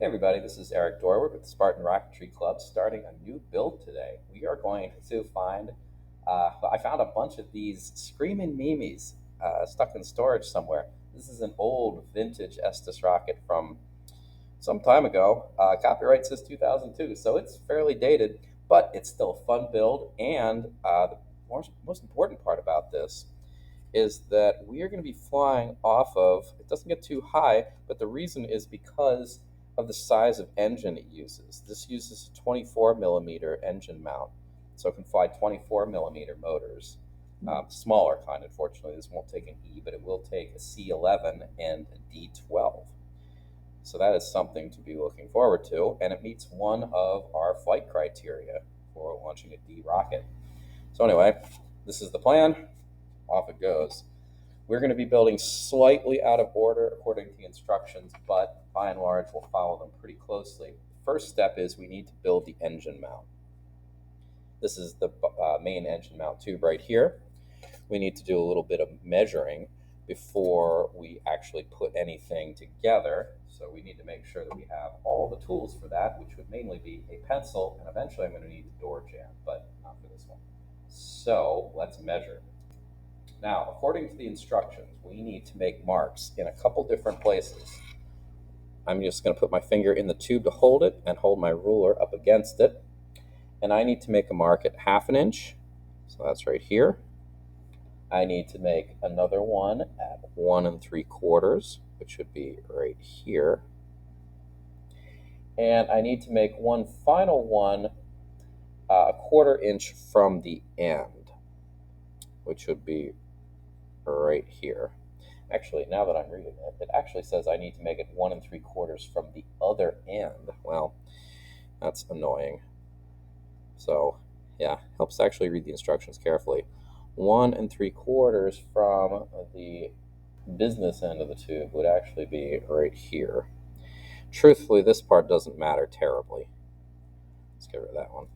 Hey everybody, this is Eric Dorward with the Spartan Rocketry Club starting a new build today. We are going to I found a bunch of these Screamin Mimis stuck in storage somewhere. This is an old vintage Estes rocket from some time ago. Copyright says 2002, so it's fairly dated, but it's still a fun build. And the most important part about this is that we are going to be flying off of, it doesn't get too high, but the reason is because of the size of engine it uses. This uses a 24 millimeter engine mount, so it can fly 24 millimeter motors. Smaller kind, unfortunately. This won't take an E, but it will take a C11 and a D12. So that is something to be looking forward to, and it meets one of our flight criteria for launching a D rocket. So anyway, this is the plan. Off it goes. We're going to be building slightly out of order according to the instructions, but by and large, we'll follow them pretty closely. The first step is we need to build the engine mount. This is the main engine mount tube right here. We need to do a little bit of measuring before we actually put anything together. So we need to make sure that we have all the tools for that, which would mainly be a pencil, and eventually I'm going to need a door jamb, but not for this one. So let's measure. Now, according to the instructions, we need to make marks in a couple different places. I'm just going to put my finger in the tube to hold it and hold my ruler up against it. And I need to make a mark at 1/2 inch, so that's right here. I need to make another one at 1 3/4, which would be right here. And I need to make one final one a 1/4 inch from the end, which would be right here. Actually, now that I'm reading it, it actually says I need to make it 1 3/4 from the other end. Well, that's annoying. So, yeah, helps to actually read the instructions carefully. 1 3/4 from the business end of the tube would actually be right here. Truthfully, this part doesn't matter terribly. Let's get rid of that one.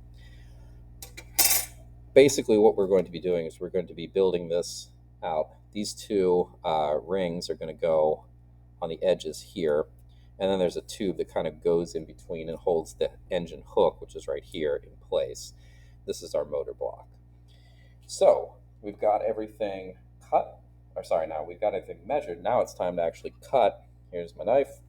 Basically, what we're going to be doing is we're going to be building this out. These two rings are going to go on the edges here, and then there's a tube that kind of goes in between and holds the engine hook, which is right here, in place. This is our motor block. So we've got everything cut, or sorry, now we've got everything measured. Now it's time to actually cut. Here's my knife.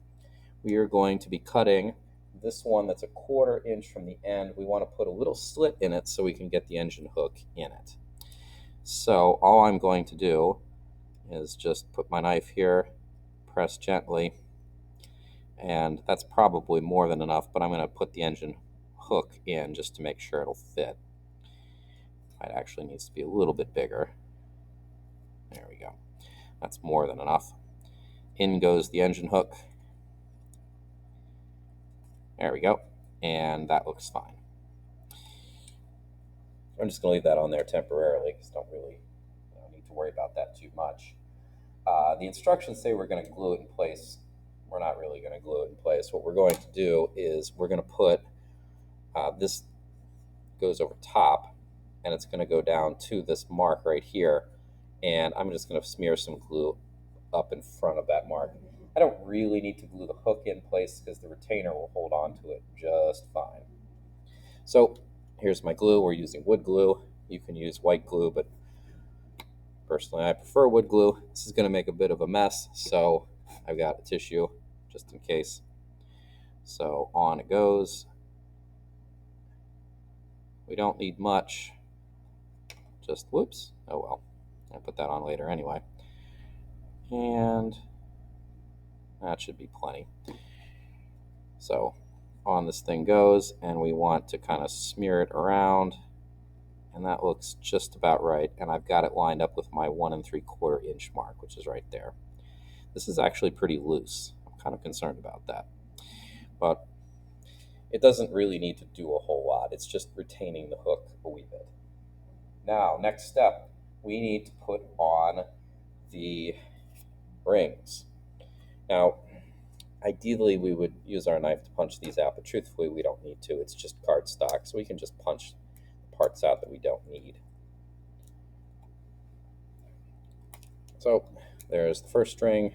We are going to be cutting this one that's a 1/4 inch from the end. We want to put a little slit in it so we can get the engine hook in it. So all I'm going to do is just put my knife here, press gently, and that's probably more than enough, but I'm going to put the engine hook in just to make sure it'll fit. It actually needs to be a little bit bigger. There we go. That's more than enough. In goes the engine hook. There we go. And that looks fine. I'm just going to leave that on there temporarily because don't really need to worry about that too much. The instructions say we're going to glue it in place. We're not really going to glue it in place. What we're going to do is we're going to put this goes over top, and it's going to go down to this mark right here, and I'm just going to smear some glue up in front of that mark. I don't really need to glue the hook in place because the retainer will hold on to it just fine. So here's my glue. We're using wood glue. You can use white glue, but personally I prefer wood glue. This is going to make a bit of a mess, so I've got a tissue just in case. So on it goes. We don't need much. Just whoops. Oh well. I'll put that on later anyway. And that should be plenty. So on this thing goes, and we want to kind of smear it around, and that looks just about right. And I've got it lined up with my 1 3/4 inch mark, which is right there. This is actually pretty loose. I'm kind of concerned about that, but it doesn't really need to do a whole lot. It's just retaining the hook a wee bit. Now, next step, we need to put on the rings. Now, ideally, we would use our knife to punch these out, but truthfully, we don't need to. It's just cardstock, so we can just punch the parts out that we don't need. So there's the first ring,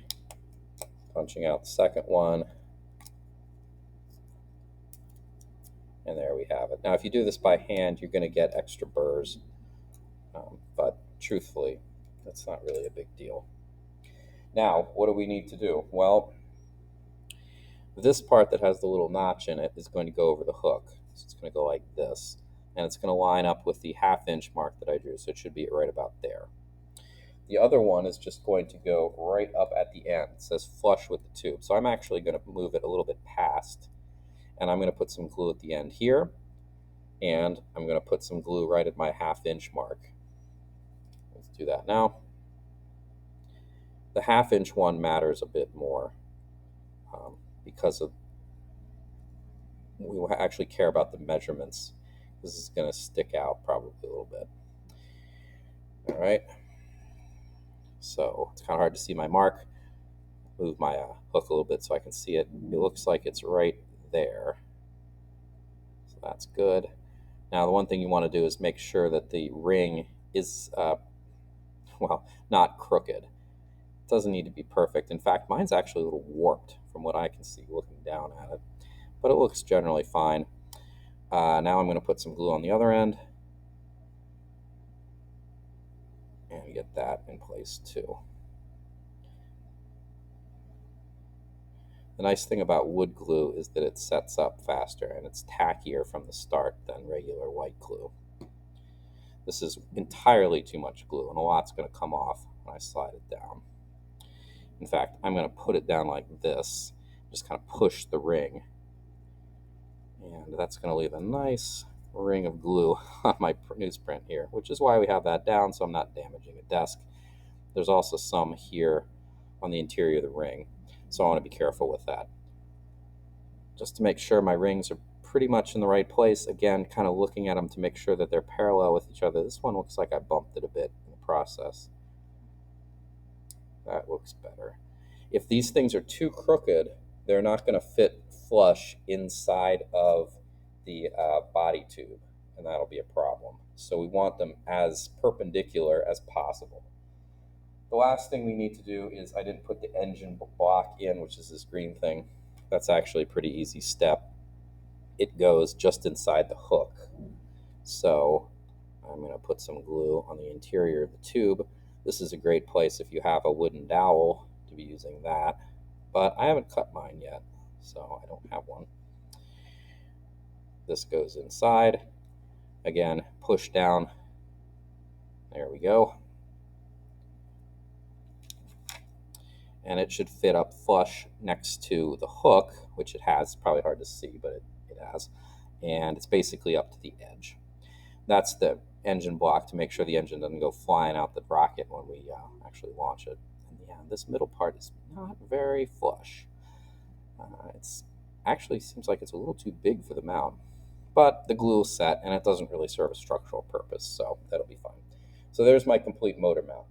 punching out the second one, And there we have it. Now, if you do this by hand, you're going to get extra burrs. But truthfully, that's not really a big deal. Now, what do we need to do? Well, this part that has the little notch in it is going to go over the hook. So it's going to go like this. And it's going to line up with the 1/2 inch mark that I drew. So it should be right about there. The other one is just going to go right up at the end. It says flush with the tube. So I'm actually going to move it a little bit past. And I'm going to put some glue at the end here. And I'm going to put some glue right at my 1/2 inch mark. Let's do that now. The 1/2 inch one matters a bit more because of we actually care about the measurements. This is going to stick out probably a little bit. All right. So it's kind of hard to see my mark. Move my hook a little bit so I can see it. It looks like it's right there. So that's good. Now, the one thing you want to do is make sure that the ring is, well, not crooked. It doesn't need to be perfect. In fact, mine's actually a little warped from what I can see looking down at it, but it looks generally fine. Now I'm going to put some glue on the other end and get that in place too. The nice thing about wood glue is that it sets up faster and it's tackier from the start than regular white glue. This is entirely too much glue and a lot's going to come off when I slide it down. In fact, I'm going to put it down like this, just kind of push the ring. And that's going to leave a nice ring of glue on my newsprint here, which is why we have that down so I'm not damaging a desk. There's also some here on the interior of the ring, so I want to be careful with that. Just to make sure my rings are pretty much in the right place, again, kind of looking at them to make sure that they're parallel with each other. This one looks like I bumped it a bit in the process. That looks better. If these things are too crooked, they're not going to fit flush inside of the body tube, and that'll be a problem. So we want them as perpendicular as possible. The last thing we need to do is I didn't put the engine block in, which is this green thing. That's actually a pretty easy step. It goes just inside the hook. So I'm going to put some glue on the interior of the tube. This is a great place if you have a wooden dowel to be using that, but I haven't cut mine yet, so I don't have one. This goes inside. Again, push down. There we go. And it should fit up flush next to the hook, which it has. It's probably hard to see, but it has. And it's basically up to the edge. That's the engine block to make sure the engine doesn't go flying out the rocket when we actually launch it. And yeah, this middle part is not very flush. It's actually seems like it's a little too big for the mount, but the glue is set and it doesn't really serve a structural purpose, so that'll be fine. So there's my complete motor mount.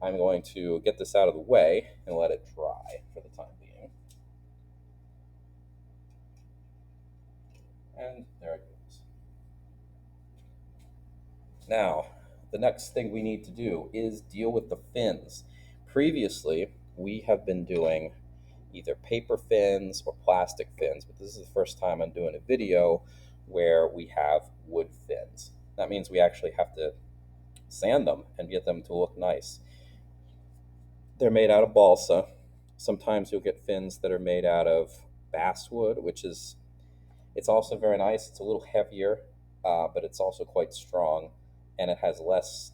I'm going to get this out of the way and let it dry for the time being. And there it goes. Now, the next thing we need to do is deal with the fins. Previously, we have been doing either paper fins or plastic fins, but this is the first time I'm doing a video where we have wood fins. That means we actually have to sand them and get them to look nice. They're made out of balsa. Sometimes you'll get fins that are made out of basswood, it's also very nice. It's a little heavier, but it's also quite strong, and it has less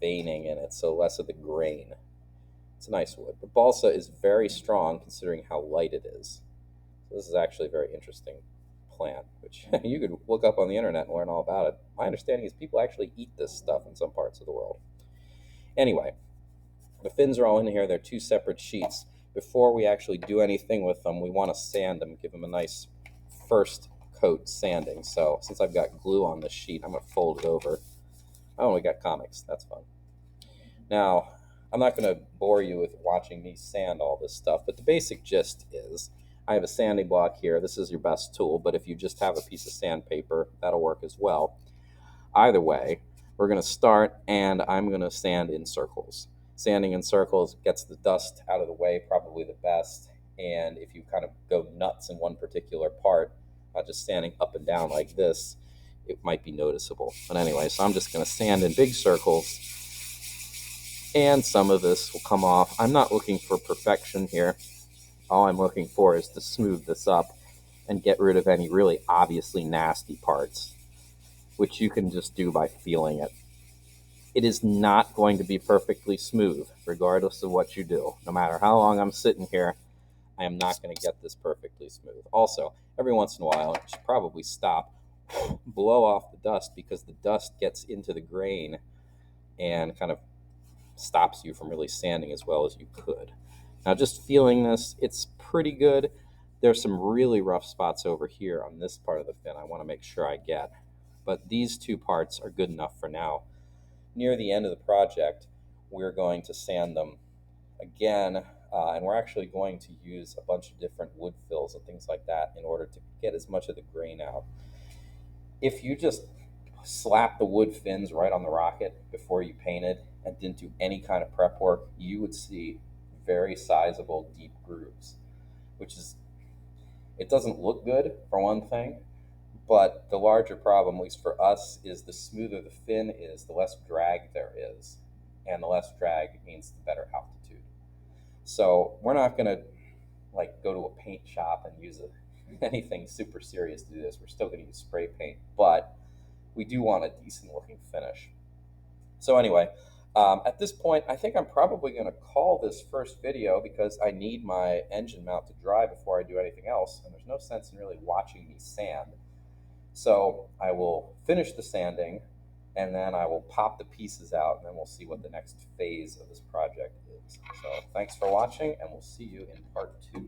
veining in it, so less of the grain. It's a nice wood. But balsa is very strong considering how light it is. So this is actually a very interesting plant, which you could look up on the internet and learn all about it. My understanding is people actually eat this stuff in some parts of the world. Anyway, the fins are all in here. They're two separate sheets. Before we actually do anything with them, we want to sand them, give them a nice first coat sanding. So since I've got glue on this sheet, I'm going to fold it over. Oh, we got comics. That's fun. Now, I'm not going to bore you with watching me sand all this stuff, but the basic gist is I have a sanding block here. This is your best tool, but if you just have a piece of sandpaper, that'll work as well. Either way, we're going to start, and I'm going to sand in circles. Sanding in circles gets the dust out of the way, probably the best, and if you kind of go nuts in one particular part, just sanding up and down like this, it might be noticeable. But anyway, so I'm just going to sand in big circles, and some of this will come off. I'm not looking for perfection here. All I'm looking for is to smooth this up and get rid of any really obviously nasty parts, which you can just do by feeling it. It is not going to be perfectly smooth, regardless of what you do. No matter how long I'm sitting here, I am not going to get this perfectly smooth. Also, every once in a while, you should probably stop, blow off the dust, because the dust gets into the grain and kind of stops you from really sanding as well as you could. Now, just feeling this, it's pretty good. There's some really rough spots over here on this part of the fin I want to make sure I get. But these two parts are good enough for now. Near the end of the project, we're going to sand them again, and we're actually going to use a bunch of different wood fills and things like that in order to get as much of the grain out. If you just slap the wood fins right on the rocket before you painted and didn't do any kind of prep work, you would see very sizable deep grooves, which is, it doesn't look good for one thing, but the larger problem, at least for us, is the smoother the fin is, the less drag there is, and the less drag means the better altitude. So we're not going to like go to a paint shop and use anything super serious to do this. We're still going to use spray paint, but we do want a decent looking finish. So anyway, at this point, I think I'm probably going to call this first video, because I need my engine mount to dry before I do anything else, and there's no sense in really watching me sand. So I will finish the sanding, and then I will pop the pieces out, and then we'll see what the next phase of this project is. So thanks for watching, and we'll see you in part 2.